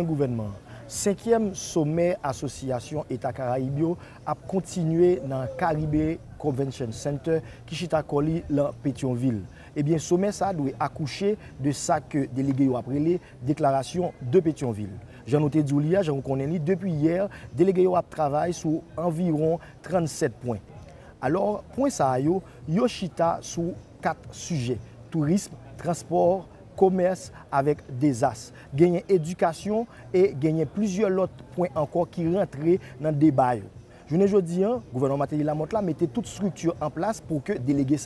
connaît le gouvernement. 5e sommet association État Caraïbes a continué dans le Caribbean Convention Center qui chita koli dans Pétionville. Eh bien, sommet ça doit accoucher de ça que délégué a appelé déclaration de Pétionville. Jean noté Doulia, j'en connais depuis hier, délégué a travaillé sur environ 37 points. Alors, point ça yo chita sur 4 sujets: tourisme, transport, commerce avec des as, gagner éducation et gagner plusieurs autres points encore qui rentrent dans le débat. Je ne dis pas, le gouvernement Mateli Lamotte là mettait toute structure en place pour que les délégués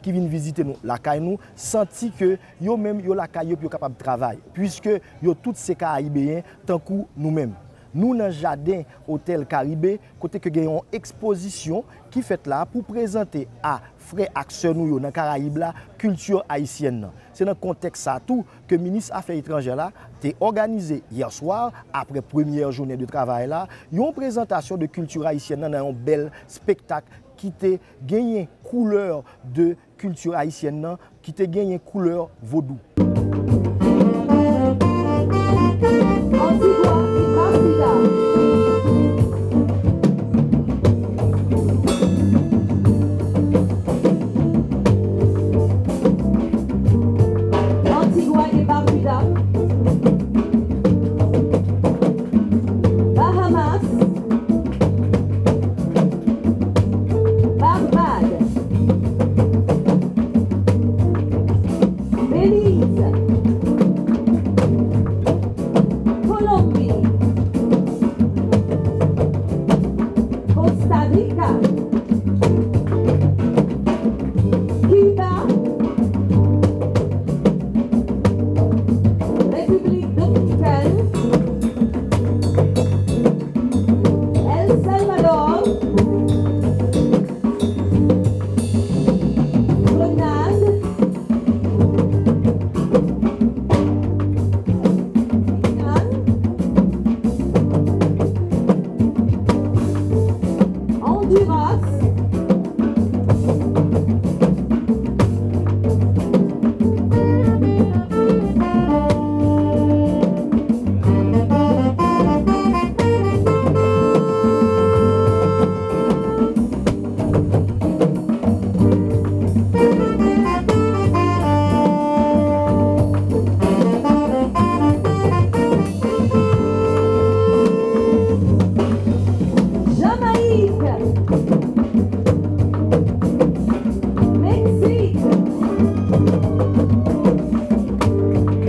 qui viennent visiter nous, la caille nous, senti que yo même yo la caille yo capable de travailler puisque yo tous ces Caribéens tant que nous-mêmes. Nous dans le jardin Hôtel Caribé, côté que gagnons exposition qui fait là pour présenter à frères acteurs nous dans Caraïbes la culture haïtienne. C'est dans le contexte ça tout que le ministre Affaires étrangères là a organisé hier soir après première journée de travail là, une présentation de culture haïtienne dans un bel spectacle qui t'a gagné couleur de culture haïtienne qui t'a gagné couleur vaudou. Antigua et Barbuda, Bahamas, Barbade, Belize, Colombie, Costa Rica, Cuba, République Dominicaine, El Salvador, Grenade, Honduras, Jamaïque, Mexique,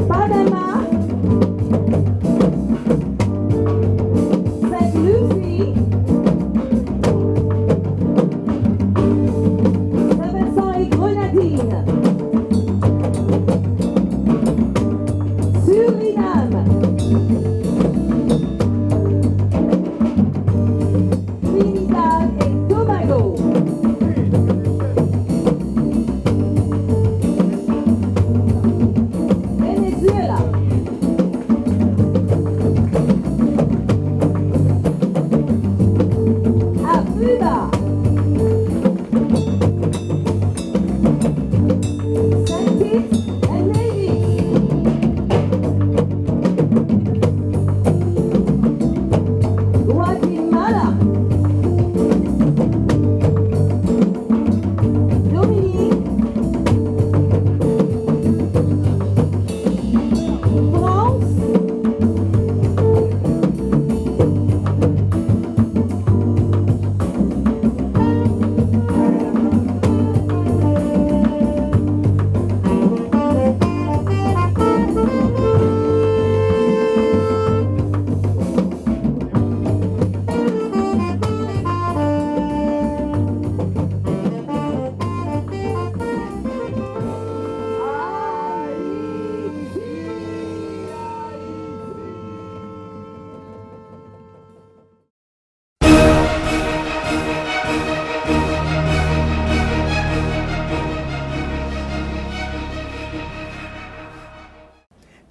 Panama, Sainte-Lucie, Saint-Vincent et Grenadines, Suriname, Trinidad et Tobago, Venezuela,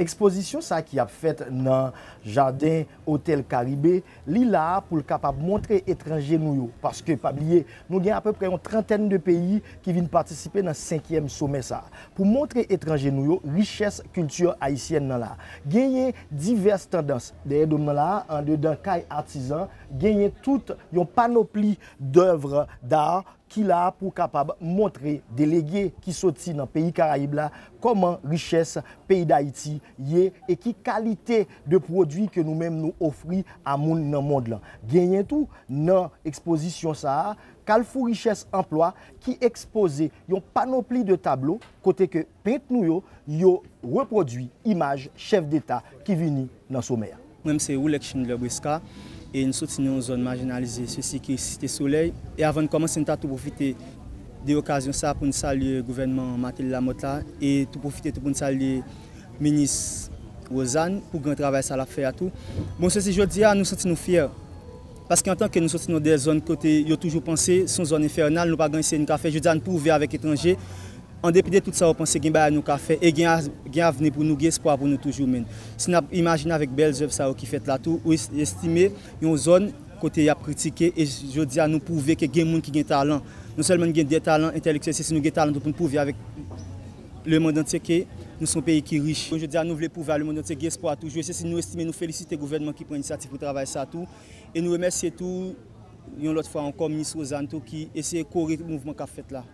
Exposition ça qui a fait dans jardin hôtel Caribé, li là pour le capable montrer étrangers nous parce que pas oublier, nous avons à peu près une trentaine de pays qui viennent participer dans le 5e sommet ça. Pour montrer étrangers nous richesse culture haïtienne dans là. Gagner diverses tendances. Derrière nous là en dedans caille artisan, gagner toute une panoplie d'œuvres d'art qui là pour capable montrer délégués qui sorti dans pays Caraïbes là comment richesse pays d'Haïti y et qui qualité de produits que nous-mêmes nous offrons à moun dans monde là. Gagner tout dans exposition ça Carrefour richesse emploi qui exposé une panoplie de tableaux côté que peintre nous yo reproduit image chef d'état qui vini dans sommet. Même c'est Oulek Schindler Brisca et nous sommes dans une zone marginalisée, ceci qui est Cité Soleil. Et avant de commencer, nous avons profité de l'occasion ça pour nous saluer le gouvernement Mathilde Lamotte et tout profiter pour nous saluer le ministre Rosanne pour le grand travail ça l'a fait à tout. Bon, ceci je dis, nous sommes fiers. Parce qu'en tant que nous sommes dans des zones côté, ils ont toujours pensé, sont zones infernales, nous n'avons pas gagné une café, je dis à nous pour vivre avec étrangers. En dépit de tout ça, on pense qu'il y a un café et qu'il y a un avenir pour nous, un espoir pour nous toujours. Si nous imaginons avec belles œuvres qui fait là tout, ou estimer une zone côté a critiqué et je dis à nous prouver que y a des gens qui ont des talents. Non seulement des talents intellectuels, c'est nous avons des talents pour nous prouver avec le monde entier que nous sommes un pays qui est riche. Je dis à nous voulons prouver le monde entier qu'il y a espoir toujours. Et c'est nous estimer, nous féliciter le gouvernement qui prend l'initiative pour travailler ça tout. Et nous remercier tout, une autre fois encore, ministre Rosanne qui essaie de courir le mouvement qu'a fait là.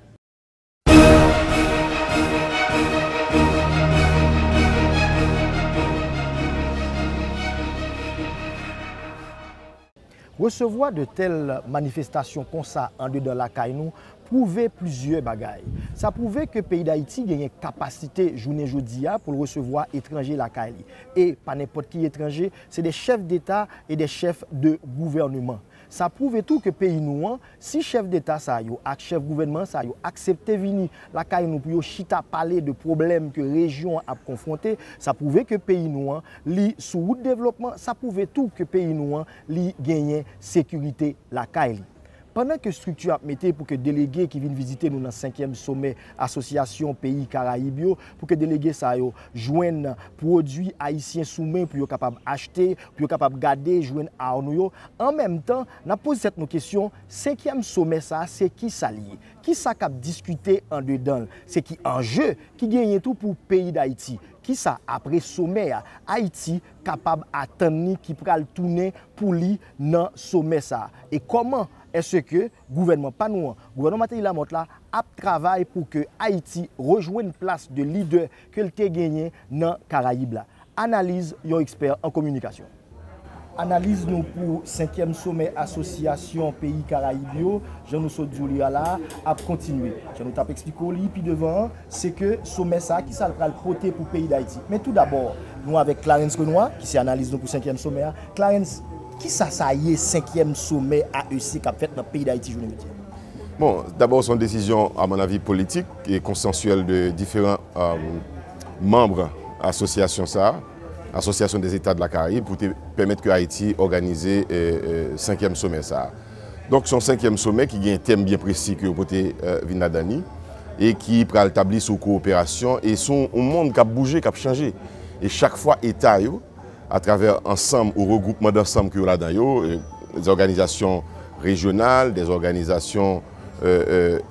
Recevoir de telles manifestations comme ça en dedans la caille nous prouvait plusieurs bagailles. Ça prouvait que le pays d'Haïti a une capacité journée jodia pour recevoir étrangers la caille. Et pas n'importe qui étranger, c'est des chefs d'État et des chefs de gouvernement. Ça prouve tout que pays nous, si chef d'État ça yo, ak chef gouvernement ça yo, accepté venir la caille nous pour chita parler de problèmes que région a confronté, ça prouve que pays nous li sous route développement, ça prouve tout que pays nous li gagner sécurité la caille. Pendant que structure a mis pour que délégués qui viennent visiter nous dans le 5e sommet association pays Caraïbes pour que délégués ça yo joignent produits haïtiens sous-main pour être capable acheter, pour être capable garder, joindre à nous. En même temps, n'a posé cette question, 5e sommet ça c'est qui ça lié? Qui ça cap discuter en dedans? C'est qui enjeu qui gagne tout pour le pays d'Haïti? Qui ça après sommet Haïti capable attendre qui pral tourner pour lui dans sommet ça? Et comment est-ce que le gouvernement, pas nous, le gouvernement Mathilde Lamotte là, a travaillé pour que Haïti rejoigne une place de leader que le gagné dans les Caraïbes là? Analyse un expert en communication. Analyse nous pour 5e sommet association pays Caraïbes, je nous saute là, a continuer. Je nous tape expliquer puis devant, c'est que sommet ça qui ça le porter pour le pays d'Haïti. Mais tout d'abord, nous avec Clarence Renoir qui c'est analyse nous pour 5e sommet. Clarence, qui ça y est 5e sommet AEC qui a fait dans le pays d'Haïti journée? Bon, d'abord, c'est une décision, à mon avis, politique et consensuelle de différents membres de l'association Association des États de la Caraïbe, pour permettre que Haïti organise 5e sommet ça. Donc, son 5e sommet qui a un thème bien précis que vous pouvez venir et qui prend établir sous coopération et son monde qui a bougé, qui a changé. Et chaque fois, l'État, à travers ensemble ou regroupement d'ensemble que là-dedans, des organisations régionales, des organisations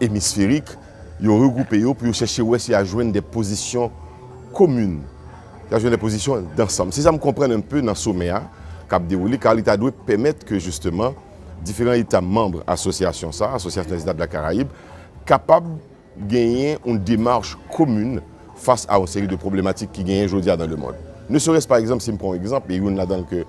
hémisphériques, ils ont regroupé pour chercher à joindre des positions communes, à joindre des positions d'ensemble. Si ça me comprend un peu dans ce sommet, cap déroulé, car l'État doit permettre que justement différents États membres association des États de la Caraïbe, capables de gagner une démarche commune face à une série de problématiques qui gagnent aujourd'hui dans le monde. Ne serait-ce par exemple, si je prends un exemple, et il y en a dans que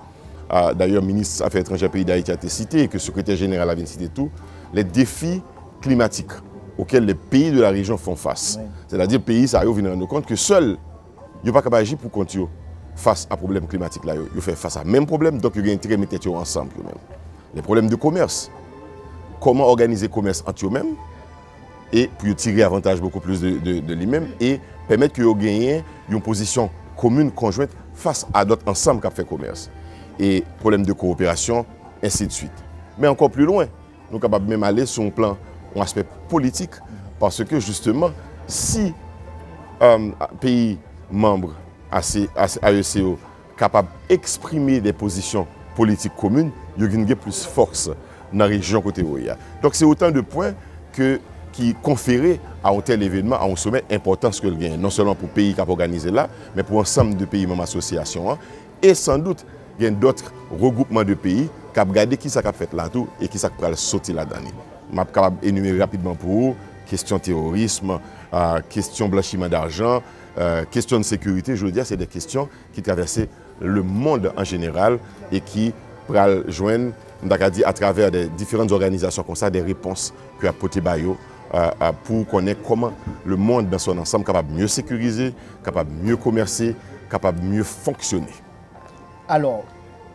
d'ailleurs le ministre des Affaires étrangères pays d'Haïti a été cité et que le secrétaire général a cité tout, les défis climatiques auxquels les pays de la région font face. Oui. C'est-à-dire que les pays, ça viennent rendre compte que seuls, ils ne sont pas capables d'agir pour continuer face à problème climatique là. Ils font face à même problème, donc ils ont intérêt à mettre ensemble. Les problèmes de commerce, comment organiser le commerce entre eux-mêmes et pour tirer avantage beaucoup plus de lui-même et permettre qu'ils gagnent une position commune, conjointe, face à d'autres ensembles qui ont fait commerce. Et problème de coopération, ainsi de suite. Mais encore plus loin, nous sommes capables même aller sur un plan, un aspect politique, parce que justement, si un pays membre AECO capable d'exprimer des positions politiques communes, il y a plus force dans la région côté Oya. Donc c'est autant de points qui conféraient à un tel événement, à un sommet important ce que le gain, non seulement pour le pays qui a organisé là, mais pour l'ensemble de pays membres association. Et sans doute, il y a d'autres regroupements de pays qui ont regardé qui ça a fait là tout et qui ça a sauté là-dedans. Je suis capable d'énumérer rapidement pour vous, question terrorisme, question blanchiment d'argent, question de sécurité, je veux dire, c'est des questions qui traversent le monde en général et qui pourraient joindre à travers des différentes organisations comme ça, des réponses que a porté Bayo pour connaître comment le monde dans son ensemble est capable de mieux sécuriser, capable de mieux commercer, capable de mieux fonctionner. Alors,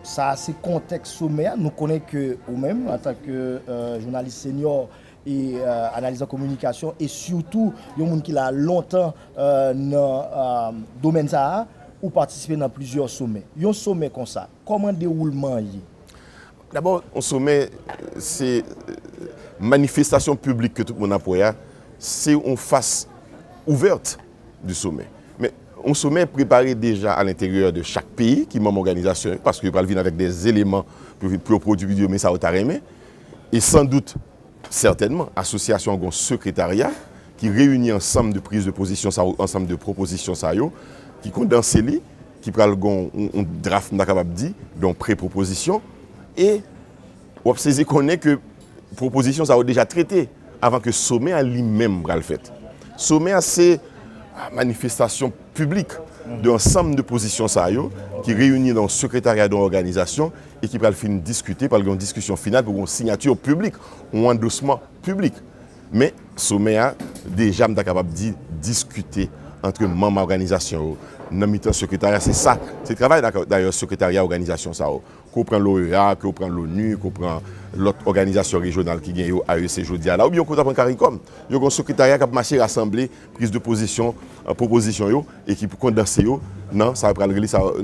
ça, c'est contexte sommet. Nous connaissons que vous-même, en tant que journaliste senior et analyse en communication, et surtout, il y a des gens qui ont longtemps dans le domaine ça, ou participé dans plusieurs sommets. Il y a un sommet comme ça. Comment déroulement y? D'abord, un sommet, c'est manifestation publique que tout le monde a pour c'est une face ouverte du sommet. Mais un sommet préparé déjà à l'intérieur de chaque pays qui est membre organisation, parce qu'il va venir avec des éléments pour produire mais ça au tarémé. Et sans doute, certainement, l'association a un secrétariat qui réunit ensemble de prises de position, ensemble de propositions, qui condense les, qui prend un draft, donc pré-proposition. Et on sait qu'on est que proposition ça a déjà traité avant que sommet à lui-même le fait. Sommet c'est manifestation publique de ensemble de positions qui réunit dans le secrétariat de l'organisation et qui va finir discuter par une discussion finale pour une signature publique ou un endossement public. Mais sommet a déjà capable de discuter entre membres de l'organisation, dans le secrétariat, c'est ça. C'est le travail d'ailleurs secrétariat organisation ça. Qu'on prend l'OEA, qu'on prend l'ONU, qu'on prend l'autre organisation régionale qui gagne AEC aujourd'hui là, ou bien qu'on prend CARICOM. Il y a un secrétariat qui a marché, rassemblé, prise de position, proposition et qui condense non, ça va prendre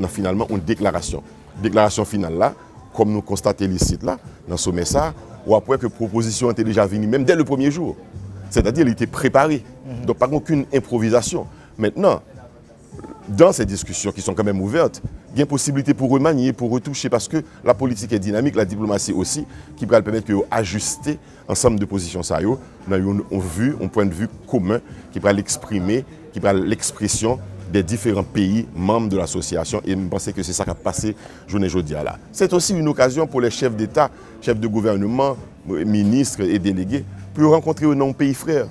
finalement une déclaration. Déclaration finale là, comme nous constatons ici là, dans ce sommet ça, ou après que proposition était déjà venue même dès le premier jour. C'est-à-dire qu'elle était préparée. Donc pas aucune improvisation. Maintenant, dans ces discussions qui sont quand même ouvertes, il y a une possibilité pour remanier, pour retoucher, parce que la politique est dynamique, la diplomatie aussi, qui va permettre d'ajuster ensemble de positions. Ça, on a un point de vue commun qui va l'exprimer, qui va l'expression des différents pays membres de l'association. Et je pense que c'est ça qui a passé journée aujourd'hui là. C'est aussi une occasion pour les chefs d'État, chefs de gouvernement, ministres et délégués, pour rencontrer un pays frère,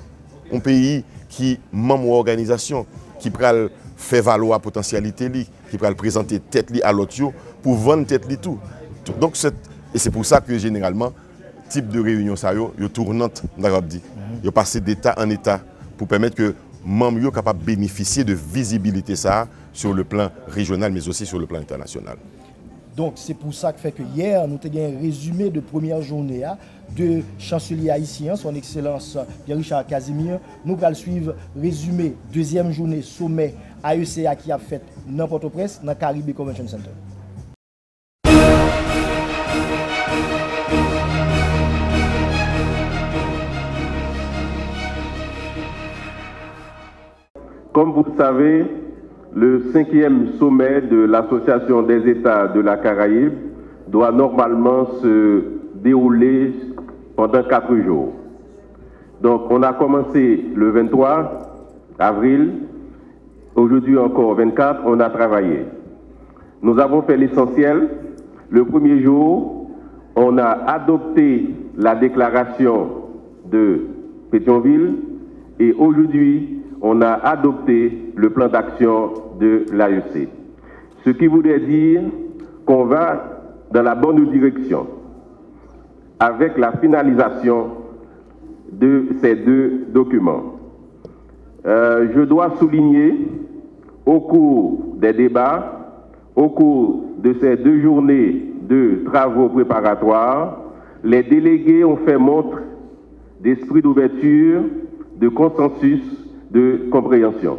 un pays qui est membre de l'organisation, qui peut faire valoir la potentialité, qui peut présenter tête à l'autre pour vendre tête tout. Donc, et c'est pour ça que généralement, type de réunion, ça y est tournante, il y passe d'État en État pour permettre que les membres soient capables de bénéficier de visibilité ça, sur le plan régional, mais aussi sur le plan international. Donc, c'est pour ça que hier, nous avons un résumé de première journée de chancelier haïtien, son excellence Pierre-Richard Casimir. Nous allons suivre résumé deuxième journée sommet AECA qui a fait dans Port-au-Prince, dans Caribbean Convention Center. Comme vous le savez, le 5e sommet de l'Association des États de la Caraïbe doit normalement se dérouler pendant 4 jours. Donc on a commencé le 23 avril, aujourd'hui encore 24, on a travaillé. Nous avons fait l'essentiel. Le premier jour, on a adopté la déclaration de Pétionville et aujourd'hui, on a adopté le plan d'action de l'AEC. Ce qui voudrait dire qu'on va dans la bonne direction avec la finalisation de ces 2 documents. Je dois souligner au cours des débats, au cours de ces 2 journées de travaux préparatoires, les délégués ont fait montre d'esprit d'ouverture, de consensus, de compréhension.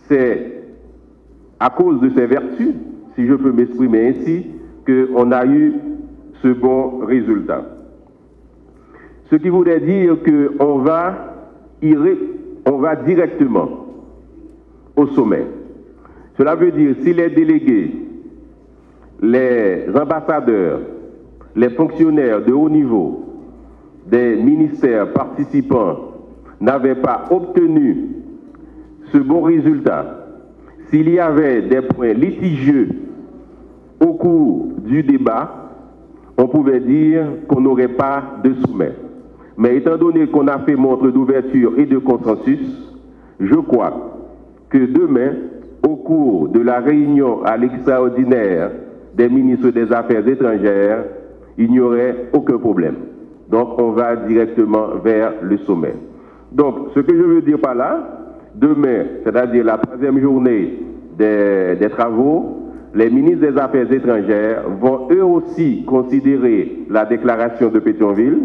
C'est à cause de ces vertus, si je peux m'exprimer ainsi, qu'on a eu ce bon résultat. Ce qui voudrait dire qu'on va directement au sommet. Cela veut dire si les délégués, les ambassadeurs, les fonctionnaires de haut niveau des ministères participants n'avaient pas obtenu ce bon résultat, s'il y avait des points litigieux au cours du débat, on pouvait dire qu'on n'aurait pas de sommet. Mais étant donné qu'on a fait montre d'ouverture et de consensus, je crois que demain, au cours de la réunion à l'extraordinaire des ministres des Affaires étrangères, il n'y aurait aucun problème. Donc on va directement vers le sommet. Donc ce que je veux dire par là, demain, c'est-à-dire la troisième journée des travaux, les ministres des Affaires étrangères vont eux aussi considérer la déclaration de Pétionville.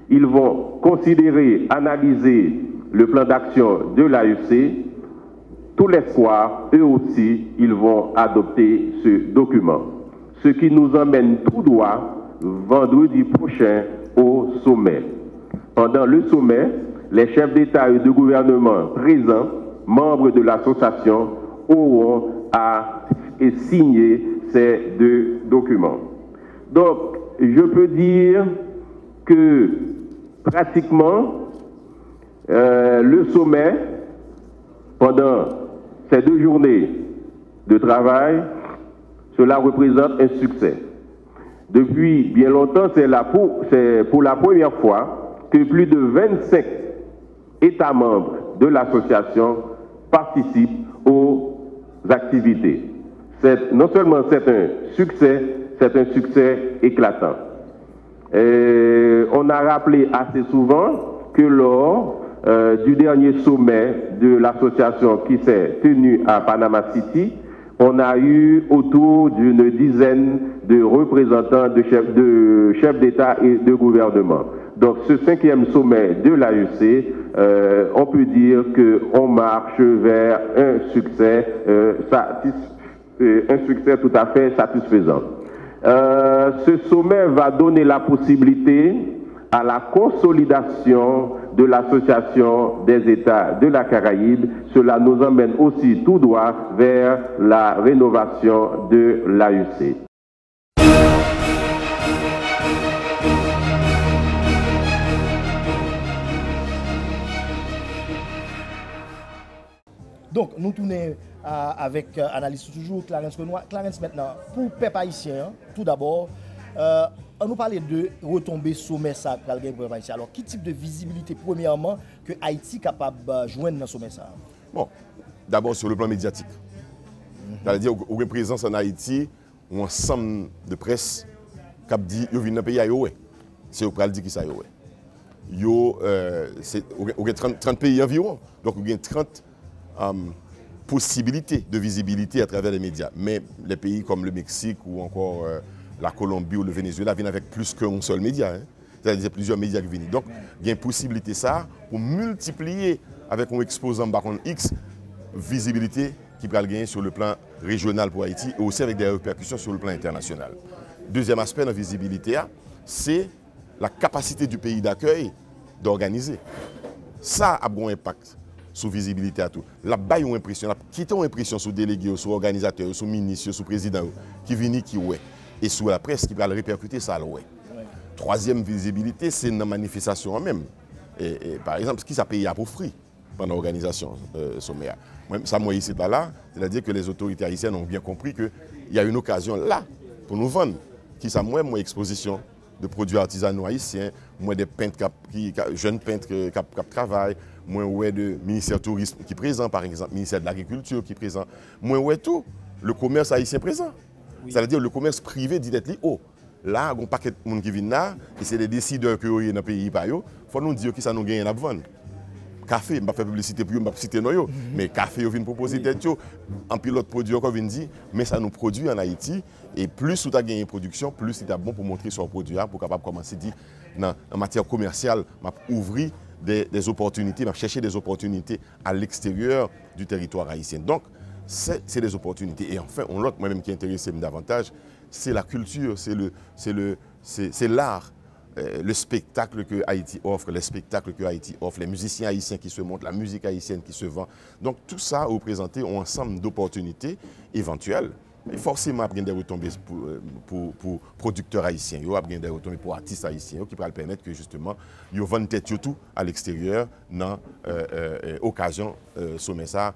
Ils vont considérer, analyser le plan d'action de l'AEC. Tous les soirs, eux aussi, ils vont adopter ce document. Ce qui nous emmène tout droit vendredi prochain au sommet. Pendant le sommet, les chefs d'État et de gouvernement présents, membres de l'association, auront à signer ces deux documents. Donc, je peux dire que pratiquement, le sommet, pendant ces 2 journées de travail, cela représente un succès. Depuis bien longtemps, c'est pour la première fois que plus de 25 États membres de l'association participent aux activités. Non seulement c'est un succès éclatant. On a rappelé assez souvent que lors du dernier sommet de l'association qui s'est tenu à Panama City, on a eu autour d'une dizaine de représentants de chefs d'État et de gouvernement. Donc ce 5e sommet de l'AEC, on peut dire qu'on marche vers un succès tout à fait satisfaisant. Ce sommet va donner la possibilité à la consolidation de l'Association des États de la Caraïbe. Cela nous emmène aussi tout droit vers la rénovation de l'AEC. Donc, nous tournons avec analyse toujours Clarence Renoir. Clarence, maintenant, pour peuple haïtien, tout d'abord, on nous parlait de retomber sommet ça pour le peuple haïtien. Alors, quel type de visibilité, premièrement, que Haïti est capable de joindre dans le sommet ça? Bon, d'abord sur le plan médiatique. C'est-à-dire qu'il y a une présence en Haïti, un ensemble de presse qui dit qu'il vient dans le pays à Yoé. C'est au pral dit qui ça Yoé. Il y a 30 pays environ. Donc, il y a 30 possibilités de visibilité à travers les médias. Mais les pays comme le Mexique ou encore la Colombie ou le Venezuela viennent avec plus qu'un seul média. Hein. C'est-à-dire plusieurs médias qui viennent. Donc, il y a une possibilité ça pour multiplier avec un exposant X visibilité qui peut gagner sur le plan régional pour Haïti et aussi avec des répercussions sur le plan international. Deuxième aspect de la visibilité, c'est la capacité du pays d'accueil d'organiser. Ça a un impact sur la visibilité à tout. La baille une impression, la quitte une impression sur délégués, sur organisateurs, sur ministres, sur présidents qui viennent qui ouais et sur la presse qui va le répercuter ça ouais. Troisième visibilité, c'est une manifestation en même. Et par exemple, ce qui s'est payé à pour free pendant l'organisation sommaire. Ça, moi, ici, là, c'est-à-dire que les autorités haïtiennes ont bien compris qu'il y a une occasion là pour nous vendre. Qui ça, moi, exposition de produits artisanaux haïtiens, moi, des peintres, jeunes peintres qui travaillent, moi, ouais, de ministère du Tourisme qui est présent, par exemple, ministère de l'Agriculture qui est présent, moi, ouais, tout, le commerce haïtien présent. Oui. C'est-à-dire le commerce privé dit d'être oh, là, il y a un paquet de monde qui vient là, et c'est des décideurs qui sont dans le pays. Il faut nous dire que ça nous gagne à vendre. Café, je ne vais pas faire publicité pour eux, je ne vais pas citer nous, mais café, ils viennent proposer des choses. En pilote produit, on vient dire, mais ça nous produit en Haïti. Et plus tu as gagné production, plus c'est bon pour montrer son produit, pour capable commencer à dire, en matière commerciale, ouvrir des opportunités, chercher des opportunités à l'extérieur du territoire haïtien. Donc, c'est des opportunités. Et enfin, moi-même qui intéresse davantage, c'est la culture, c'est l'art le spectacle que Haïti offre, les spectacles que Haïti offre, les musiciens haïtiens qui se montrent, la musique haïtienne qui se vend. Donc tout ça représente un ensemble d'opportunités éventuelles. Mais forcément, il y a des retombées pour producteurs haïtiens, il y a des retombées pour artistes haïtiens qui pourraient permettre que justement, ils vendent tête tout à l'extérieur dans l'occasion sommet ça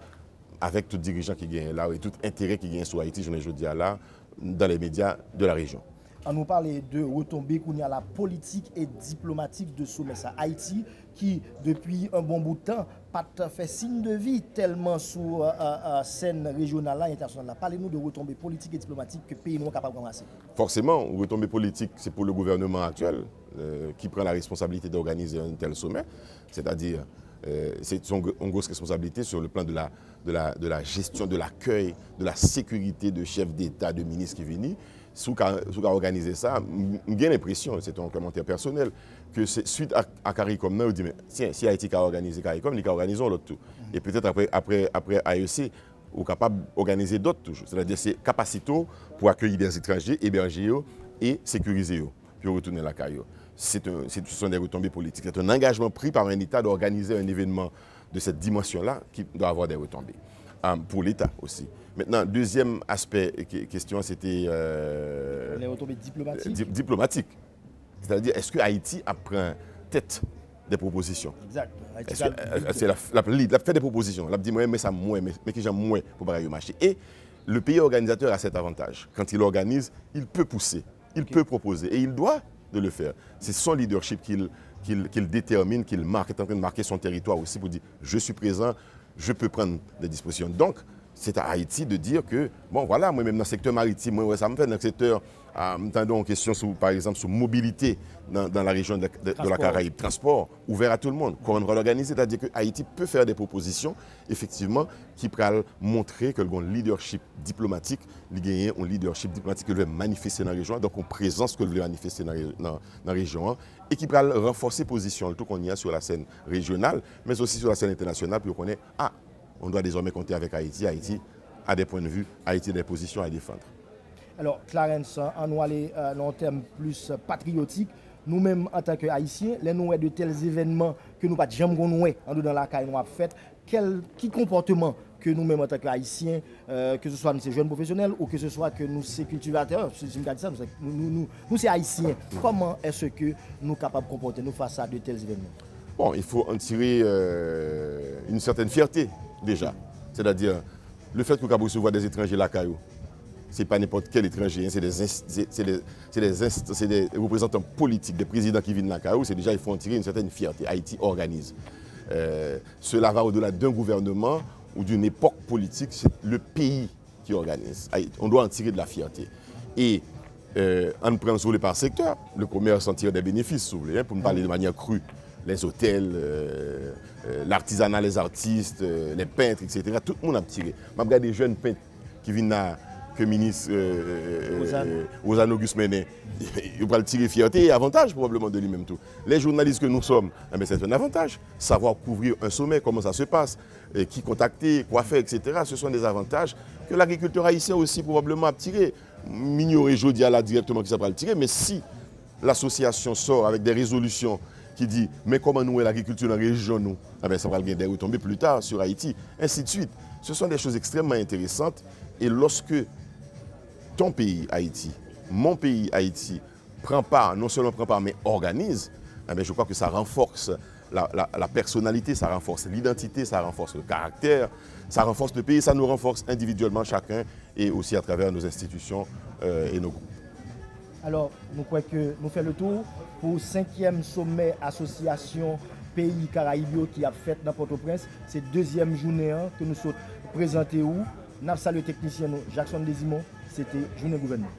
avec tout dirigeant qui gagne là et tout intérêt qui gagne sur Haïti, je ne dis là, dans les médias de la région. On nous parle de retombées qu'on y a la politique et diplomatique de sommet ça. Haïti qui depuis un bon bout de temps pas fait signe de vie tellement sur scène régionale et internationale. Parlez-nous de retombées politiques et diplomatiques que le pays n'est capable de ramasser. Forcément, retombées politiques, c'est pour le gouvernement actuel qui prend la responsabilité d'organiser un tel sommet. C'est-à-dire, c'est une grosse responsabilité sur le plan de la gestion, de l'accueil, de la sécurité de chefs d'État, de ministres qui viennent. Sous qu'à organiser ça, j'ai l'impression, c'est un commentaire personnel, que suite à CARICOM, on dit, mais si Haïti a organisé CARICOM, il a organisé l'autre tout. Et peut-être après AEC, on est capable d'organiser d'autres toujours. C'est-à-dire c'est capacité pour accueillir des étrangers, héberger et sécuriser eux, puis retourner la CARICOM. Ce sont des retombées politiques. C'est un engagement pris par un État d'organiser un événement de cette dimension-là qui doit avoir des retombées. Pour l'État aussi. Maintenant, deuxième aspect, question, c'était... les retombées diplomatiques. Diplomatiques. C'est-à-dire, est-ce que Haïti apprend tête des propositions? Exact. C'est la fait des propositions. La dit, mais ça, moi, mais que j'aime moins pour ne pas marcher. Et le pays organisateur a cet avantage. Quand il organise, il peut pousser, il peut proposer et il doit de le faire. C'est son leadership qu'il détermine, qu'il marque, est en train de marquer son territoire aussi pour dire, je suis présent, je peux prendre des dispositions. Donc, c'est à Haïti de dire que, bon voilà, moi-même dans le secteur maritime, moi, ça me fait dans le secteur, entendons une question sur, par exemple sur mobilité dans la région de la Caraïbe, transport, ouvert à tout le monde, comment on va l'organiser, c'est-à-dire que Haïti peut faire des propositions, effectivement, qui pourraient montrer que le leadership diplomatique, il gagne un leadership diplomatique que veut manifester dans la région, donc une présence que veut manifester dans la région, et qui pourrait renforcer position, tout qu'on y a sur la scène régionale, mais aussi sur la scène internationale, puis on connaît, on doit désormais compter avec Haïti. Haïti a des points de vue, Haïti a des positions à défendre. Alors, Clarence, on va aller dans un terme plus patriotique. Nous-mêmes, en tant qu'Haïtiens, les nous de tels événements que nous ne jamais fait dans la caille nous avons fait, quel comportement que nous-mêmes, en tant qu'Haïtiens, que ce soit nous, ces jeunes professionnels ou que ce soit que nous, ces cultivateurs, nous, ces Haïtiens, comment est-ce que nous sommes capables de comporter nous face à de tels événements? Bon, il faut en tirer une certaine fierté. Déjà, c'est-à-dire le fait que vous recevoir des étrangers là, ce n'est pas n'importe quel étranger, c'est des représentants politiques, des présidents qui viennent là, c'est déjà, il faut en tirer une certaine fierté. Haïti organise. Cela va au-delà d'un gouvernement ou d'une époque politique, c'est le pays qui organise. On doit en tirer de la fierté. Et en prenant sur les par secteur, le commerce en tire des bénéfices, si vous voulez, pour me parler de manière crue. Les hôtels, l'artisanat, les artistes, les peintres, etc. Tout le monde a tiré. Je regarde des jeunes peintres qui viennent là, que le ministre Ozan Auguste Menet, il va le tirer fierté et avantage probablement de lui-même tout. Les journalistes que nous sommes, c'est un avantage. Savoir couvrir un sommet, comment ça se passe, qui contacter, quoi faire, etc. Ce sont des avantages que l'agriculteur haïtien aussi probablement a tiré. M'ignorer Jodia là directement qui ça va le tirer, mais si l'association sort avec des résolutions qui dit mais comment nous l'agriculture dans la région nous, ça va des retombées plus tard sur Haïti, ainsi de suite. Ce sont des choses extrêmement intéressantes et lorsque ton pays Haïti, mon pays Haïti prend part, non seulement prend part mais organise, je crois que ça renforce la personnalité, ça renforce l'identité, ça renforce le caractère, ça renforce le pays, ça nous renforce individuellement chacun et aussi à travers nos institutions et nos groupes. Alors, nous croyons que nous faisons le tour pour le 5e sommet association pays Caraïbes qui a fait dans Port-au-Prince. C'est la deuxième journée que nous sommes présentés où. Nous saluons le technicien Jackson Desimon. C'était Journée Gouvernement.